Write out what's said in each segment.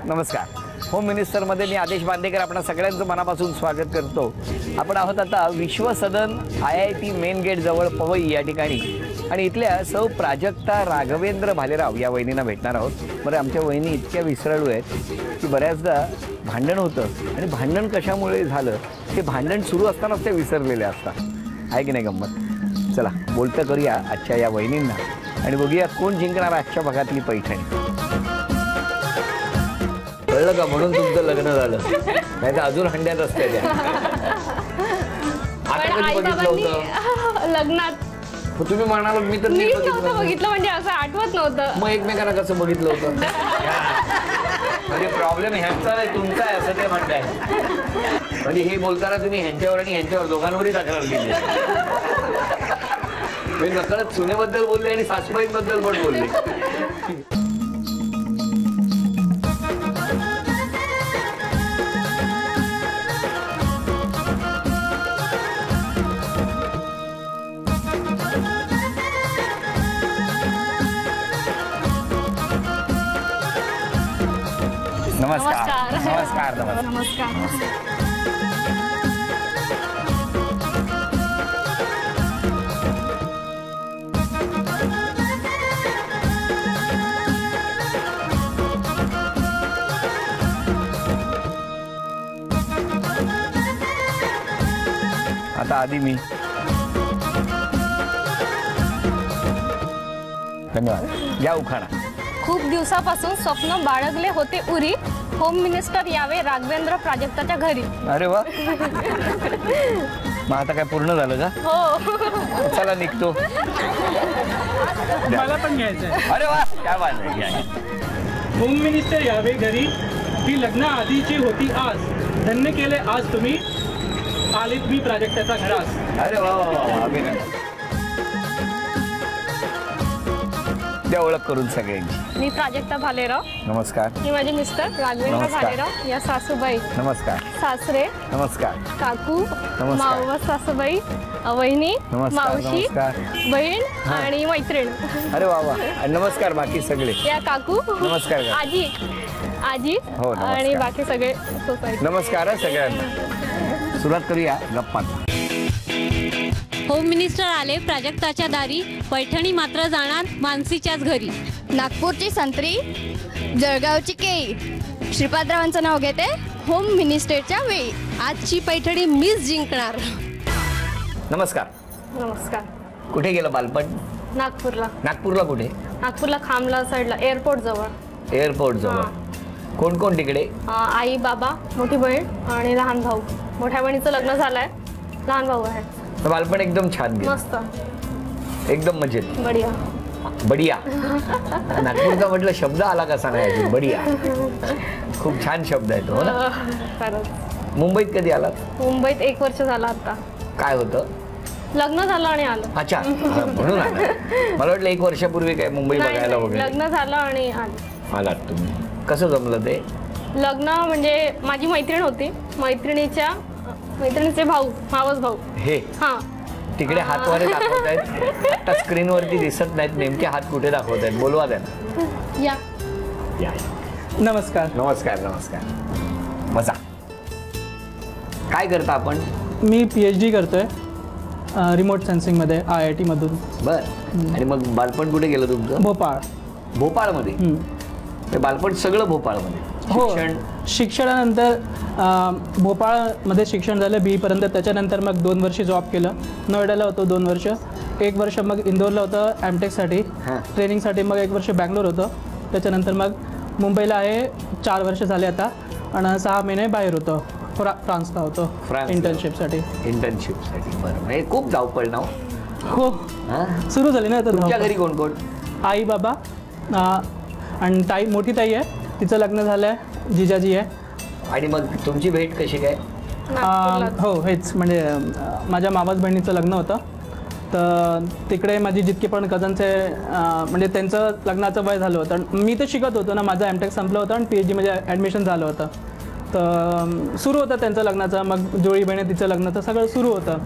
नमस्कार. होम मिनिस्टरमध्ये मी आदेश बांदेकर आपणा सगळ्यांचं मनापासून स्वागत करतो. आपण आहोत आता विश्व सदन IIT मेन गेट जवळ पवई या ठिकाणी आणि इथल्या सौ प्राजक्ता राघवेंद्र भालेराव या वहिनींना भेटणार आहोत. बरं, आमच्या वहिनी इतक्या विसरळू आहेत की बऱ्याचदा भांडण होतं आणि भांडण कशामुळे झालं ते भांडण सुरू असतानाच ते विसरलेले असतात. आहे की नाही गंमत? चला बोलतं करूया आजच्या या वहिनींना आणि बघूया कोण जिंकणार आजच्या भागातली पैठणी. कळलं का? म्हणून तुमचं लग्न झालं, नाही तर अजून हंड्यात असते त्या. आता कधी बघितलं होतं लग्नात? तुम्ही म्हणाल मी तर बघितलं म्हणजे असं आठवत नव्हतं. मग एकमेकांना कसं बघितलं होतं? म्हणजे प्रॉब्लेम ह्यांचा नाही तुमचा आहे असं ते म्हणताय. म्हणजे हे बोलताना तुम्ही ह्यांच्यावर आणि ह्यांच्यावर दोघांवरही तक्रार केली. मी नकळत सुनेबद्दल बोलले आणि सासूबाईंबद्दल पण बोलले. नमस्कार. नमस्कार. नमस्कार. आता आधी मी. धन्यवाद. या उखाणा. खूप दिवसापासून स्वप्न बाळगले होते उरी, होम मिनिस्टर यावे राघवेंद्र प्राजक्ताच्या घरी. अरे वा. मग आता काय पूर्ण झालं का? हो. चला निघतो. मला पण घ्यायचं आहे. अरे वा, काय बात आहे. होम मिनिस्टर यावे घरी ही लग्न आधीची होती आज, धन्य केले आज तुम्ही आलीत मी प्राजक्ताचा घरास. अरे वा वा, अभिनंदन. द्या ओळख करून सगळ्यांची. मी प्राजक्ता भालेराव. नमस्कार. ही माझे मिस्टर राघवेंद्र नमस्कार. भालेराव. या सासूबाई. नमस्कार. सासरे. नमस्कार. काकू. नमस्कार. मावस सासूबाई, वहिनी, नमस्कार. मावशी, नमस्कार. बहीण आणि मैत्रीण. अरे वा वा. आणि नमस्कार बाकी सगळे. या काकू. नमस्कार. आजी. आजी हो, नमस्कार. आणि बाकी सगळे सोसायटी. नमस्कार सगळ्यांना. सुरुवात करूया गप्पा. होम मिनिस्टर आले प्राजक्ताच्या दारी, पैठणी मात्र जाणार मानसीच्याच घरी. नागपूरची संत्री, जळगावची केळी, श्रीपादरावांचं नाव घेते होम मिनिस्टरच्या वेळी. आजची पैठणी मीच जिंकणार. नमस्कार. नमस्कार. कुठे गेलं बालपण? नागपूरला. नागपूरला कुठे? नागपूरला खामला साईडला, एअरपोर्ट जवळ. एअरपोर्ट जवळ. कोण कोण तिकडे? आई, बाबा, मोठी बहीण आणि लहान भाऊ. मोठ्या बहिणीचं लग्न झालंय, लहान भाऊ आहे. बालपण एकदम छान गेलं. मस्त, एकदम मजेत. बढिया. बढिया. नागपूरचा म्हटलं शब्द आला कसा नाही? बढिया. खूप छान शब्द आहे तो ना. खरंच. मुंबईत कधी आलात? मुंबईत 1 वर्ष झालं आता. काय होतं? लग्न झालं आणि आलं. अच्छा, म्हणून आलं. मला वाटलं 1 वर्षापूर्वी काय मुंबई बघायला वगैरे. लग्न झालं आणि आलं. आलात तुम्ही. कसं जमलं ते लग्न? म्हणजे माझी मैत्रीण होती, मैत्रिणीचे भाऊ, मावस भाऊ. हे हा तिकडे हात वारे दाखवत आहेत. आता स्क्रीनवरती दिसत नाहीत नेमके हात कुठे दाखवत आहेत. बोलवा त्यांना. या. या. नमस्कार. नमस्कार. नमस्कार. बसा. काय करता आपण? मी PhD करतोय रिमोट सेन्सिंगमध्ये IIT मधून. बर. आणि मग बालपण कुठे गेलं तुमचं? भोपाळ. भोपाळमध्ये? ते बालपण सगळं भोपाळमध्ये? हो. शिक्षणानंतर भोपाळमध्ये शिक्षण झालं BE पर्यंत. त्याच्यानंतर मग 2 वर्ष जॉब केलं. नोएडाला होतो 2 वर्ष. 1 वर्ष मग इंदोरला होतं MTechसाठी ट्रेनिंगसाठी. मग 1 वर्ष बँगलोर होतं. त्याच्यानंतर मग मुंबईला आहे 4 वर्ष झाले आता. आणि 6 महिने बाहेर होतं, फ्रान्सला होतो इंटर्नशिपसाठी. बरं. हे खूप धावपळ ना. हो, सुरू झाली ना आता. तुमच्या घरी कोण कोण? आई, बाबा आणि ताई, मोठी ताई आहे, तिचं लग्न झालं आहे, जिजाजी आहे. आणि मग तुमची भेट कशी काय? हो, हेच म्हणजे माझ्या मामाच बहिणीचं लग्न होतं. तर तिकडे माझी जितके पण कझन्स आहे म्हणजे त्यांचं लग्नाचं वय झालं होतं. मी तर शिकत होतो ना, माझं MTech संपलं होतं आणि PhD मध्ये ॲडमिशन झालं होतं. तर सुरू होतं त्यांचं लग्नाचं. मग जोडी बहिणी तिचं लग्नाचं सगळं सुरू होतं.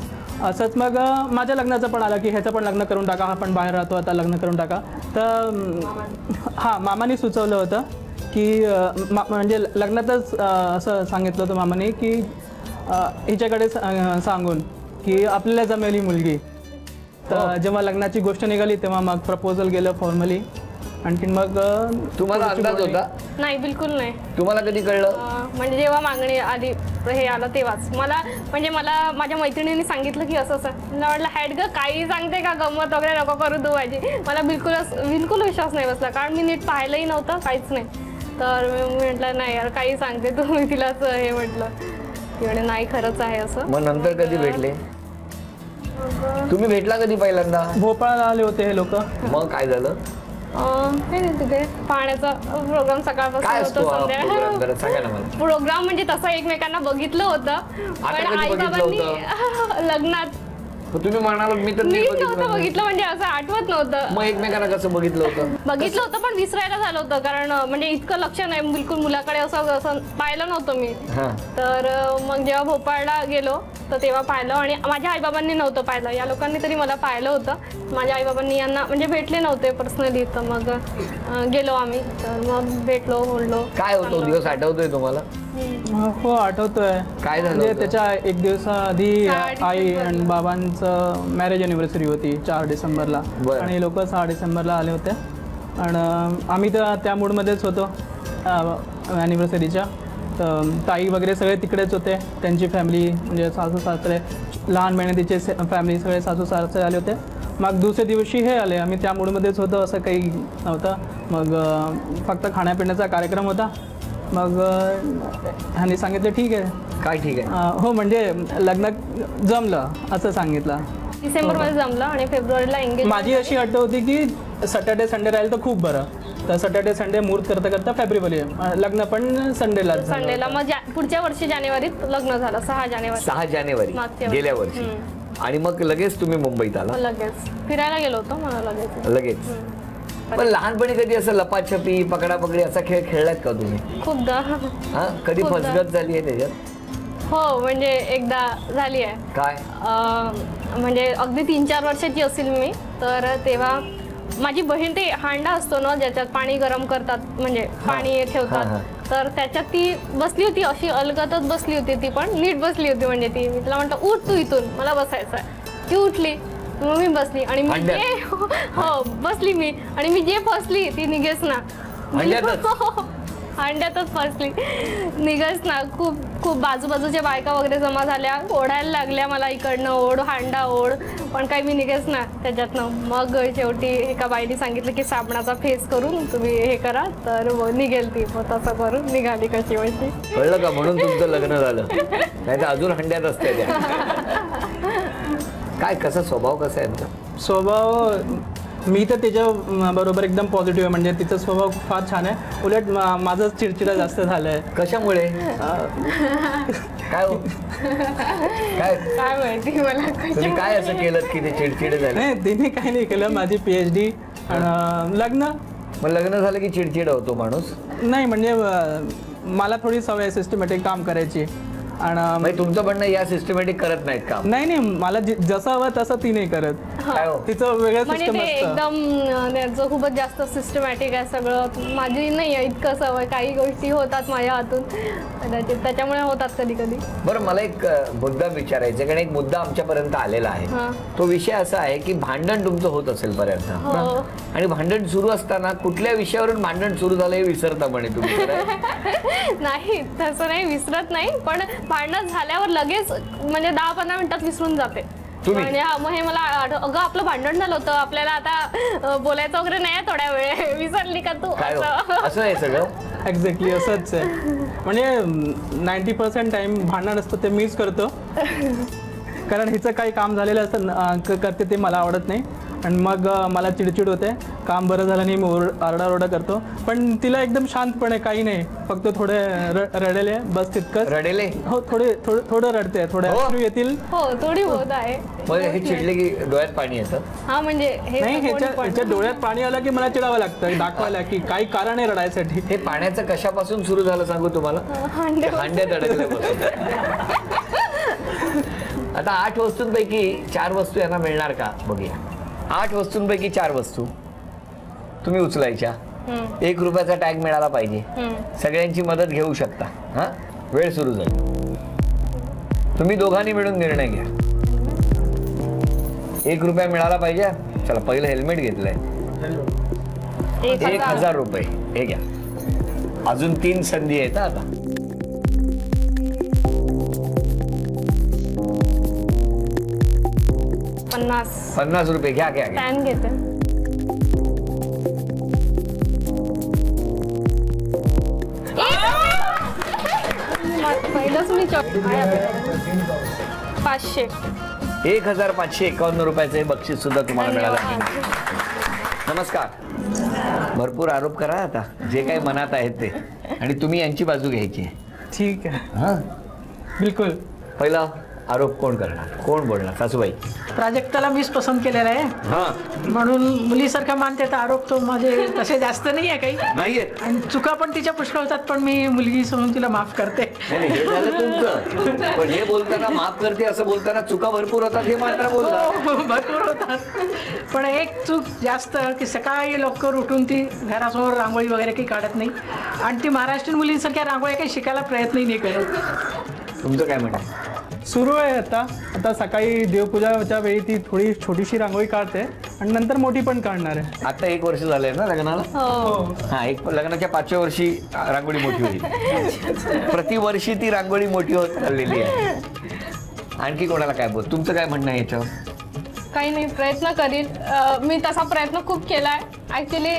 असंच मग माझ्या लग्नाचं पण आलं की ह्याचं पण लग्न करून टाका, हा पण बाहेर राहतो आता, लग्न करून टाका. तर हां, मामाने सुचवलं होतं की म्हणजे लग्नातच असं सांगितलं होतं मामाने की हिच्याकडे सांगून की आपल्याला जमेल ही मुलगी. तर जेव्हा लग्नाची गोष्ट निघाली तेव्हा मग प्रपोजल गेलं फॉर्मली. आणखीन मग तुम्हाला अंदाज होता? नाही, बिलकुल नाही. तुम्हाला कधी कळलं? म्हणजे जेव्हा मागणी आली हे आलं तेव्हाच मला माझ्या मैत्रिणींनी सांगितलं की असं मला वाटलं हॅड ग काही सांगते का, गंमत वगैरे नको करू तू माझी. मला बिलकुल विश्वास नाही बसला, कारण मी नीट पाहिलंही नव्हतं काहीच नाही. तर मी म्हटलं नाही यार काही सांगते तू, मी तिलाच हे म्हटलं की म्हणे नाही खरंच आहे असं. मग नंतर कधी भेटले? तुम्ही भेटला कधी पहिल्यांदा? भोपाळला आले होते हे लोक. मग काय झालं? तिथे पाण्याचा प्रोग्राम सकाळपासून होतो संध्याकाळी. प्रोग्राम म्हणजे तसं एकमेकांना बघितलं होतं, पण आई बाबांनी लग्नात. तुम्ही म्हणाल मी तर नव्हतं बघितलं, म्हणजे असं आठवत नव्हतं. मग एकमेकांना कसं बघितलं होतं? पण विसरायला झालं होतं, कारण म्हणजे इतकं लक्ष नाही बिलकुल मुलाकडे, असं पाहिलं नव्हतं मी. तर मग जेव्हा भोपाळला गेलो तर तेव्हा पाहिलं, आणि माझ्या आईबाबांनी नव्हतं पाहिलं, या लोकांनी तरी मला पाहिलं होतं. माझ्या आईबाबांनी यांना म्हणजे भेटले नव्हते पर्सनली, तर मग गेलो आम्ही. तर मग भेटलो, बोललो. काय होतो दिवस आठवतोय तुम्हाला? हो आठवतोय. काय झालं? म्हणजे त्याच्या एक दिवस आधी आई आणि बाबांचं मॅरेज अॅनिव्हर्सरी होती 4 डिसेंबरला, आणि लोक 6 डिसेंबरला आले होते. आणि आम्ही तर त्या मूडमध्येच होतो ॲनिव्हर्सरीच्या. तर ताई वगैरे सगळे तिकडेच होते, त्यांची फॅमिली म्हणजे सासू सासरे, लहान मेहनतीचे फॅमिली सगळे सासू सासरे आले होते. मग दुसऱ्या दिवशी हे आले, आम्ही त्या मूडमध्येच होतो, असं काही नव्हतं. मग फक्त खाण्यापिण्याचा कार्यक्रम होता. मग ह्यांनी सांगितलं ठीक आहे. काय ठीक आहे? हो म्हणजे लग्न जमलं असं सांगितलं. डिसेंबरमध्ये जमलं आणि फेब्रुवारीला एंगेज. माझी अशी अट होती की सॅटर्डे संडे राहील तर खूप बरं. तर सॅटर्डे संडे मुहूर्त करता करता फेब्रुवारी लग्न पण संडेला. मग पुढच्या वर्षी जानेवारीत लग्न झालं. 6 जानेवारी गेल्या वर्षी. आणि मग लगेच तुम्ही मुंबईत आला? लगेच फिरायला गेलो होतो मला लगेच. पण लहानपणी कधी असं लपाछपी पकडापकडी असा खेळ खेळलात का तुम्ही? खूपदा. कधी फसगत झाली आहे त्याच्यात? हो म्हणजे एकदा झाली आहे. काय? म्हणजे अगदी 3-4 वर्षाची असेल मी, तर तेव्हा माझी बहीण ते हांडा असतो ना ज्याच्यात पाणी गरम करतात, म्हणजे पाणी ठेवतात, तर त्याच्यात ती बसली होती, अशी अलगतच बसली होती ती, पण नीट बसली होती. म्हणजे ती मी तिला म्हटलं उठ तू इथून, मला बसायचं आहे. ती उठली, मग मी बसली, आणि मी हो बसली मी, आणि मी जे फसली ती निघेच ना, अंड्यातच फसली, निघच ना. खूप खूप बाजूबाजूच्या बायका वगैरे जमा झाल्या, ओढायला लागल्या मला, इकडनं ओढ हांडा ओढ, पण काही मी निघेच ना त्याच्यातनं. मग शेवटी एका बाईने सांगितलं की साबणाचा फेस करून तुम्ही हे करा तर निघेल ती. मग तसं करून निघाली कशी वशी. कळलं का? म्हणून तुमचं लग्न झालं, नाही तर अजून हंड्यात असते त्या. काय कसा स्वभाव कसा आहे? स्वभाव मी तर त्याच्या बरोबर एकदम पॉझिटिव्ह आहे. म्हणजे तिचा स्वभाव फार छान आहे. उलट माझं चिडचिडा जास्त झालंय. कशामुळे? काय काय माहिती मला. तुम्ही काय असं केलं की ते चिडचिड झाले? नाही तिने काही नाही केलं. माझी PhD लग्न. मग लग्न झालं की चिडचिड होतो माणूस? नाही म्हणजे मला थोडी सवय सिस्टमॅटिक काम करायची. आणि तुमचं म्हणणं या सिस्टमॅटिक करत नाहीत काम? नाही मला जसं हवं तसं ती नाही करत. तिचं वेगळं सिस्टम असतं. एकदम त्यांचं खूपच जास्त सिस्टमॅटिक आहे सगळं. माझी नाही आहे इतकं सवय. काही गोष्टी होतात माझ्या हातून कदाचित, त्याच्यामुळे होतात कधी कधी. बरं मला एक मुद्दा विचारायचा आहे, कारण एक मुद्दा आमच्यापर्यंत आलेला आहे. तो विषय असा आहे की भांडण तुमचं होत असेल बऱ्याचदा, आणि भांडण सुरू असताना कुठल्या विषयावरून भांडण सुरू झालं हे विसरता म्हणे तुम्ही? नाही तसं नाही, विसरत नाही, पण भांडण झाल्यावर लगेच म्हणजे 10-15 मिनिटात विसरून जाते. म्हणजे मग हे मला अगं आपलं भांडण झालं होतं, आपल्याला आता बोलायचं वगैरे नाही थोड्या वेळ, विसरली का तू? असं आहे सगळं. एक्झॅक्टली असंच आहे. म्हणजे 90% टाइम भांडण असतं ते मीच करतो, कारण हिचं काही काम झालेलं असतं करते ते मला आवडत नाही, आणि मग मला चिडचिड होते. काम बरं झालं नाही मी आरडाओरडा करतो. पण तिला एकदम शांतपणे काही नाही, फक्त थोडे रडेले बस तितकंच. रडेले? हो थोडं रडते, थोडे अश्रू येतील. हो थोडी होत आहे. हे चिडले की डोळ्यात पाणी येतं? हा म्हणजे नाही, ह्याच्या डोळ्यात पाणी आलं की मला चिडावं लागतं, दाखवायला की काही कारण आहे रडायसाठी. हे पाण्याचं कशापासून सुरू झालं सांगू तुम्हाला? हांड्यात अडकल्यापासून. आता 8 वस्तूंपैकी 4 वस्तू यांना मिळणार का बघूया. 8 वस्तूंपैकी 4 वस्तू तुम्ही उचलायच्या. 1 रुपयाचा टॅग मिळाला पाहिजे. सगळ्यांची मदत घेऊ शकता. हा, वेळ सुरू झाली. तुम्ही दोघांनी मिळून निर्णय घ्या. 1 रुपया मिळाला पाहिजे. चला, पहिलं हेल्मेट घेतलंय. 1000 रुपये हे घ्या. अजून 3 संधी आहेत आता. 50 रुपये घ्या. पॅन घेते. पहिलंच मी 500. 1551 रुपयाचे बक्षीस सुद्धा तुम्हाला मिळालं. नमस्कार. भरपूर आरोप करा आता, जे काही मनात आहेत ते, आणि तुम्ही यांची बाजू घ्यायची. ठीक आहे. हा, बिलकुल. पहिला आरोप कोण करणार, कोण बोलणार? सासूबाई. प्राजक्ताला मीच पसंत केलेला आहे, म्हणून मुलीसारखा मानते. तर आरोप तो माझे तसे जास्त नाही आहे काही, नाहीये, आणि चुका पण तिच्या पुष्कळ होतात, पण मी मुलगी समजून तिला माफ करते. हे झालं तुमचं. पण हे बोलताना माफ करते असं बोलताना चुका भरपूर होतात हे मात्र बोलतात. भरपूर होतात, पण एक चूक जास्त की सकाळी लवकर उठून ती घरासमोर रांगोळी वगैरे काही काढत नाही, आणि ती महाराष्ट्रीयन मुलींसारख्या रांगोळ्या काही शिकायला प्रयत्नही नाही करत. तुमचं काय म्हणणं? सुरू आहे आता सकाळी देवपूजाच्या वेळी ती थोडी छोटीशी रांगोळी काढते, आणि नंतर मोठी पण काढणार आहे. आता 1 वर्ष झालंय ना लग्नाला? हा, लग्नाच्या 5व्या वर्षी रांगोळी मोठी होती. प्रतिवर्षी ती रांगोळी मोठी होत चाललेली आहे. आणखी कोणाला काय बोल? तुमचं काय म्हणणं आहे याच्यावर? काही नाही, प्रयत्न करील मी. तसा प्रयत्न खूप केलाय. ऍक्च्युली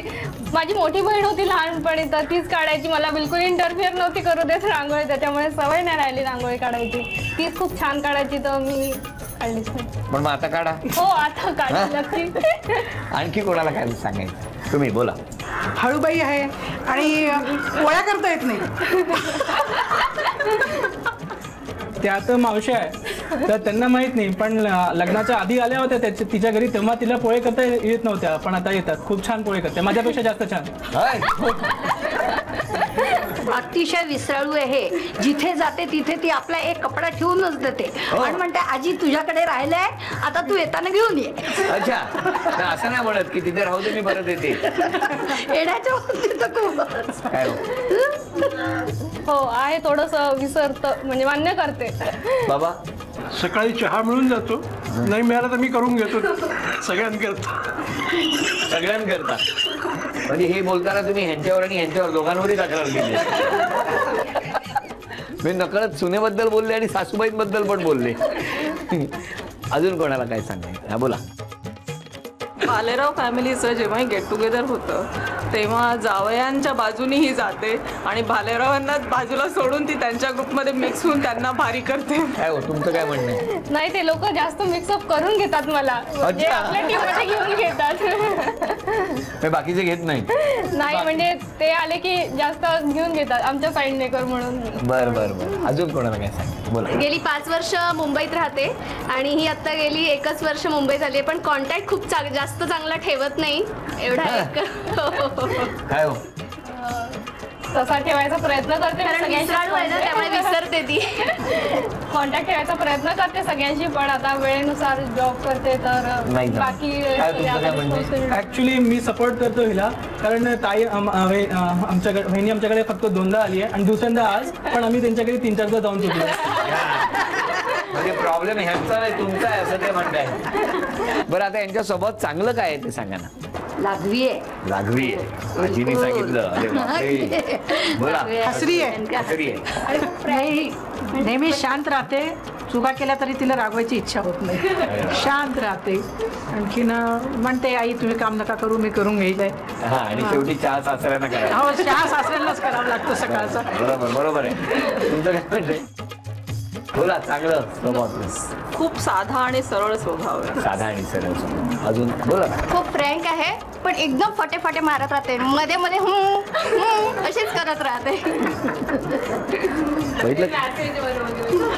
माझी मोठी बहीण होती लहानपणी, तर तीच काढायची. मला बिलकुल इंटरफिअर नव्हती करू देत रांगोळी, त्याच्यामुळे सवय नाही राहिली रांगोळी काढायची. तीच खूप छान काढायची, तर मी काढलीच नाही. पण मग आता काढा. हो, आता काढली नक्की. आणखी कोणाला काय सांगायचं? तुम्ही बोला. हळूबाई आहे, आणि पोळ्या करता येत नाही. त्या तर मावशी आहे, तर त्यांना माहित नाही, पण लग्नाच्या आधी आल्या होत्या तिच्या घरी, तेव्हा तिला पोळे करता येत नव्हत्या, पण आता येतात. खूप छान पोळे करते, माझ्यापेक्षा जास्त छान. अतिशय विसराळू आहे. जिथे जाते तिथे ती आपला एक कपडा ठेवूनच देते, आणि म्हणते आजी तुझ्याकडे राहिलंय, आता तू येताना घेऊन ये. अच्छा, असं नाही म्हणत की तिथे राहू दे, मी परत येते. येण्याच्या काय हो, आहे थोडस विसरत, म्हणजे मान्य करते. बाबा. सकाळी चहा मिळून जातो, नाही मिळाला तर मी करून घेतो. सगळ्यांकरता. म्हणजे हे बोलताना तुम्ही ह्यांच्यावर आणि ह्यांच्यावर दोघांवरही तक्रार केली. मी नकळत सुनेबद्दल बोलले आणि सासूबाईंबद्दल पण बोलले. अजून कोणाला काय सांगायचं? हा, बोला. भालेराव फॅमिलीचं जेव्हा गेट टुगेदर होतं, तेव्हा जावयांच्या बाजूनीही जाते, आणि भालेरावांना बाजूला सोडून ती त्यांच्या ग्रुपमध्ये मिक्स होऊन त्यांना भारी करते. काय हो, तुमचं काय म्हणणं आहे? नाही, ते लोक जास्त मिक्सअप करून घेतात मला, म्हणजे आपल्या टीममध्ये घेऊन घेतात. बाकीचे घेत नाही? नाही, म्हणजे ते आले की जास्त घेऊन घेतात आमच्या साईडने कर म्हणून. बर बर बर. अजून कोणाला काय सांग? बोला. गेली 5 वर्ष मुंबईत राहते, आणि ही आता गेली 1च वर्ष मुंबईत आली, पण कॉन्टॅक्ट खूप जास्त चांगला ठेवत नाही. एवढा एक काय हो, तसा ठेवायचा प्रयत्न करते, त्यामुळे विसरते ती. कॉन्टॅक्ट ठेवायचा प्रयत्न करते सगळ्यांशी, पण आता वेळेनुसार जॉब करते, तर बाकी ऍक्च्युली मी सपोर्ट करतो हिला, कारण ताई आमच्याकडे बहिणी आमच्याकडे फक्त 2दा आली आहे, आणि दुसऱ्यांदा आज, पण आम्ही त्यांच्याकडे 3-4दा जाऊन चुकलो. म्हणजे प्रॉब्लेम ह्यांचा नाही, तुमचा आहे असं ते म्हणताय. बरं, आता यांच्यासोबत चांगलं काय आहे ते सांगा ना. लागवी आहे. लागवी आहे, आजीने सांगितलं. अरे बापरे. बोला. हसरी आहे, नेहमी शांत राहते. चुका केल्या तरी तिला रागवायची इच्छा होत नाही, शांत राहते. आणखीन म्हणते आई तुम्ही काम नका करू, मी करून घेईल. हा, आणि शेवटी चहा सासऱ्यांना करा. हो, चहा सासऱ्यांनाच करावं लागतं सकाळचा. बरोबर आहे. तुमचं काय म्हणते? बोला. चांगलं स्वभाव, खूप साधा आणि सरळ स्वभाव आहे. साधा आणि सरळ स्वभाव. अजून बोला. खूप फ्रँक आहे, पण एकदम फटे मारत राहते, मध्ये मध्ये अशीच करत राहते.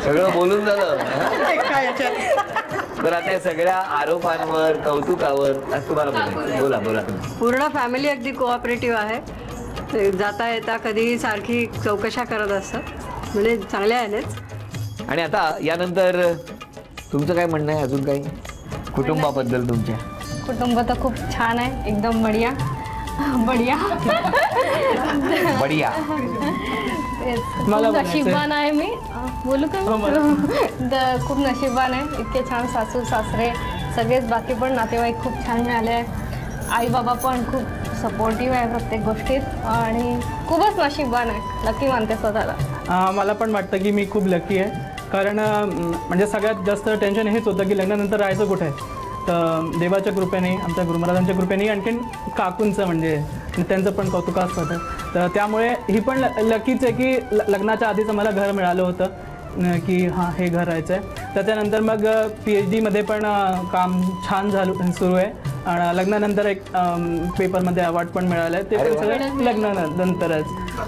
सगळं बोलून झालं. तर आता या सगळ्या आरोपांवर, कौतुकावर तुम्हाला बोला तुम्ही. पूर्ण फॅमिली अगदी कोऑपरेटिव्ह आहे. ते जाता येता कधी सारखी चौकशा करत असतात, म्हणजे चांगल्या आहेच. आणि आता यानंतर तुमचं काय म्हणणं आहे? अजून काही कुटुंबाबद्दल? तुमच्या कुटुंब तर खूप छान आहे, एकदम बढिया. बढिया. बढिया. मला खूप नशीबवान आहे मी. बोलू का? खूप नशीबवान आहे. इतके छान सासू सासरे सगळेच बाकी पण नातेवाईक खूप छान मिळाले. आई बाबा पण खूप सपोर्टिव्ह आहे प्रत्येक गोष्टीत आणि खूपच नशीबवान आहे. लकी मानते स्वतःला. मला पण वाटतं की मी खूप लकी आहे. कारण म्हणजे सगळ्यात जास्त टेन्शन हेच होतं की लग्नानंतर राहायचं कुठे आहे. तर देवाच्या कृपेने आमच्या गुरुमहाराजांच्या कृपेने आणखीन काकूंचं म्हणजे त्यांचं पण कौतुकास्पद होतं. तर त्यामुळे ही पण लकीच आहे की लग्नाच्या आधीच आम्हाला घर मिळालं होतं की हां हे घर राहायचं आहे. त्याच्यानंतर मग PhDमध्ये पण काम छान सुरू आहे. आणि लग्नानंतर एक पेपरमध्ये अवॉर्ड पण मिळालं आहे. ते पण सगळं लग्नानंतरच.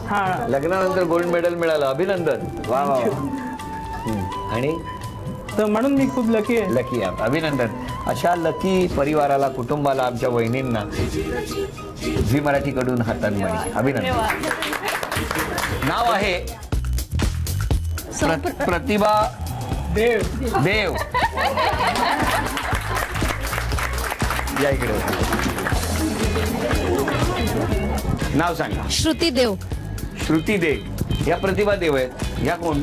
हां लग्नानंतर गोल्ड मेडल मिळालं. अभिनंदन. वा वा. आणि तर म्हणून मी खूप लकी आहे. लकी आहे. अभिनंदन. अशा लकी परिवाराला कुटुंबाला आमच्या वहिनींना झी मराठीकडून हातांमणी अभिनंदन. नाव आहे प्रतिभा देव. या इकडे. नाव सांगा. श्रुती देव. श्रुती देव. या प्रतिभा देव आहेत. या कोण?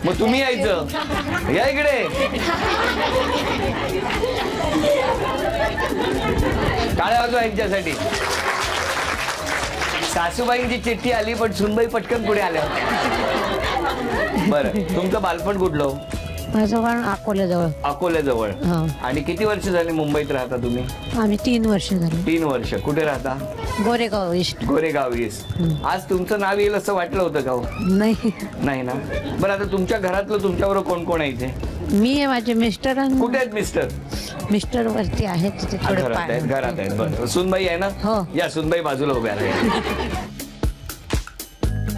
मग तुम्ही यायचं. या इकडे. टाळ्या वाजवा यांच्यासाठी. सासूबाईंची चिठ्ठी आली पण सुनबाई पटकन पुढे आल्या. बरं तुमचं बालपण कुठलं? माझं पण अकोल्याजवळ. अकोल्याजवळ. आणि किती वर्ष झाली मुंबईत राहता तुम्ही? आम्ही 3 वर्ष झाली. 3 वर्ष. कुठे राहता? गोरेगाव ईस्ट. गोरेगाव ईस्ट. आज तुमचं नाव येईल असं वाटलं होतं का? नाही. नाही ना. बरं आता तुमच्या घरातलं तुमच्याबरोबर कोण कोण आहे इथे? मी आहे, माझे मिस्टर. कुठे आहेत मिस्टर? मिस्टर वरती आहेत. घरात आहेत. बरं सुनबाई आहे ना? हो. या सुनबाई बाजूला उभ्या राहा.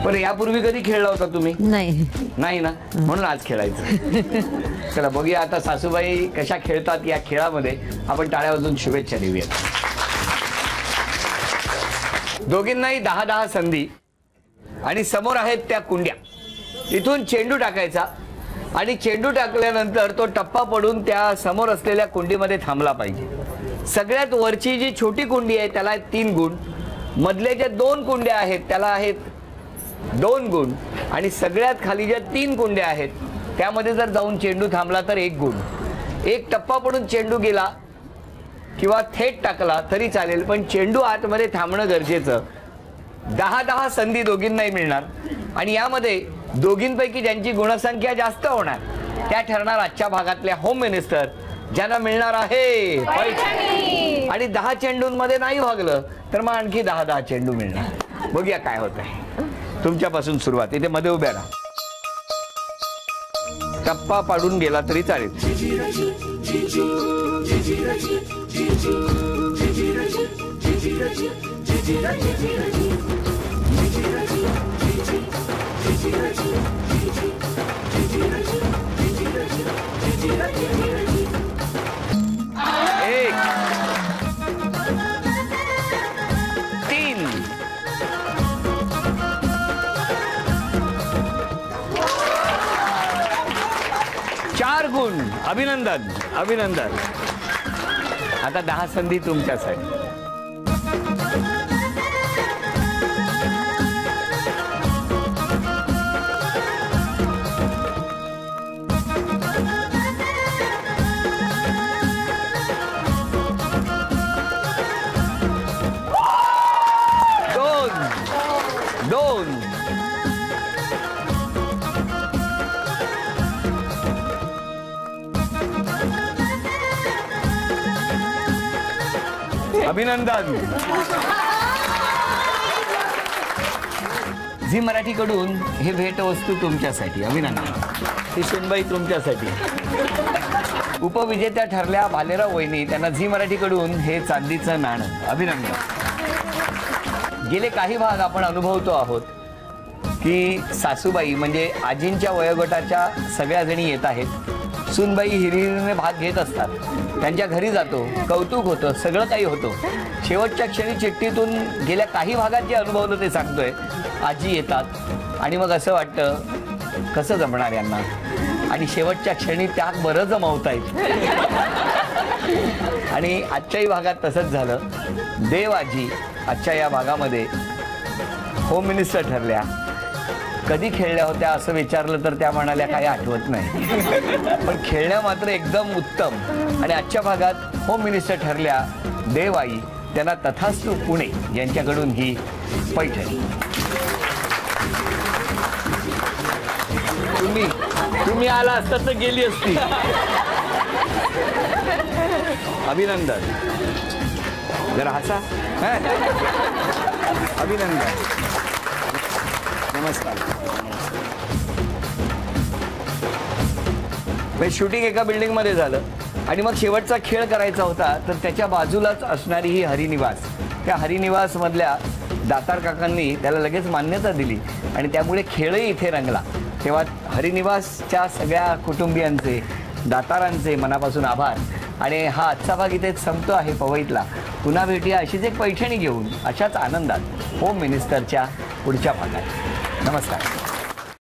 बरं यापूर्वी कधी खेळला होता तुम्ही? नाही ना. म्हणून आज खेळायचं. चला बघूया आता सासूबाई कशा खेळतात या खेळामध्ये. आपण टाळ्या वाजवून शुभेच्छा देऊयात. दोघींनाही 10-10 संधी आणि समोर आहेत त्या कुंड्या. इथून चेंडू टाकायचा आणि चेंडू टाकल्यानंतर तो टप्पा पडून त्या समोर असलेल्या कुंडीमध्ये थांबला पाहिजे. सगळ्यात वरची जी छोटी कुंडी आहे त्याला 3 गुण. मधल्या ज्या 2 कुंड्या आहेत त्याला आहेत 2 गुण. आणि सगळ्यात खाली ज्या 3 कुंड्या आहेत त्यामध्ये जर जाऊन चेंडू थांबला तर 1 गुण. एक टप्पा पडून चेंडू गेला किंवा थेट टाकला तरी चालेल पण चेंडू आतमध्ये थांबणं गरजेचं. 10-10 संधी दोघींनाही मिळणार आणि यामध्ये दोघींपैकी ज्यांची गुणसंख्या जास्त होणार त्या ठरणार आजच्या भागातल्या होम मिनिस्टर, ज्यांना मिळणार आहे पैठणी. आणि 10 चेंडूंमध्ये नाही भागलं तर मग आणखी 10-10 चेंडू मिळणार. बघूया काय होत आहे. तुमच्यापासून सुरुवात. इथे मध्ये उभ्या राहा. टप्पा पाडून गेला तरी चालेल. एक 3 4 गुण. अभिनंदन. अभिनंदन. आता 10 संधी तुमच्यासाठी. दोन. अभिनंदन. झी मराठीकडून हे भेटवस्तू तुमच्यासाठी. अभिनंदन. ही सुनबाई तुमच्यासाठी. उपविजेत्या ठरल्या भालेराव वहिनी, त्यांना झी मराठीकडून हे चांदीचं नाणं. अभिनंदन. गेले काही भाग आपण अनुभवतो आहोत की सासूबाई म्हणजे आजींच्या वयोगटाच्या सगळ्या जणी येत आहेत. सुनबाई हिरिरीने भाग घेत असतात. त्यांच्या घरी जातो, कौतुक होतं, सगळं काही होतं. शेवटच्या क्षणी चिठ्ठीतून गेल्या काही भागात जे अनुभवलं ते सांगतोय. आजी येतात आणि मग असं वाटतं कसं जमणार यांना. आणि शेवटच्या क्षणी त्यात बरं जमवतायत. आणि आजच्याही भागात तसंच झालं. देव आजी आजच्या या भागामध्ये होम मिनिस्टर ठरल्या. कधी खेळल्या होत्या असं विचारलं तर त्या म्हणाल्या काही आठवत नाही, पण खेळण्या मात्र एकदम उत्तम. आणि आजच्या भागात होम मिनिस्टर ठरल्या देवाई. त्यांना तथास्तु पुणे यांच्याकडून ही पैठणी. तुम्ही आला असता तर गेली असती. अभिनंदन. जरा हसा. अभिनंदन. नमस्कार. शूटिंग एका बिल्डिंग मध्ये झालं आणि मग शेवटचा खेळ करायचा होता. तर त्याच्या बाजूलाच असणारी ही हरिनिवास, त्या हरिनिवास मधल्या दातार काकांनी त्याला लगेच मान्यता दिली आणि त्यामुळे खेळही इथे रंगला. तेव्हा हरिनिवासच्या सगळ्या कुटुंबियांचे, दातारांचे मनापासून आभार. आणि हा आजचा भाग इथेच संपतो आहे पवईतला. पुन्हा भेटूया अशीच एक पैठणी घेऊन अशाच आनंदात होम मिनिस्टरच्या पुढच्या भागात. नमस्कार.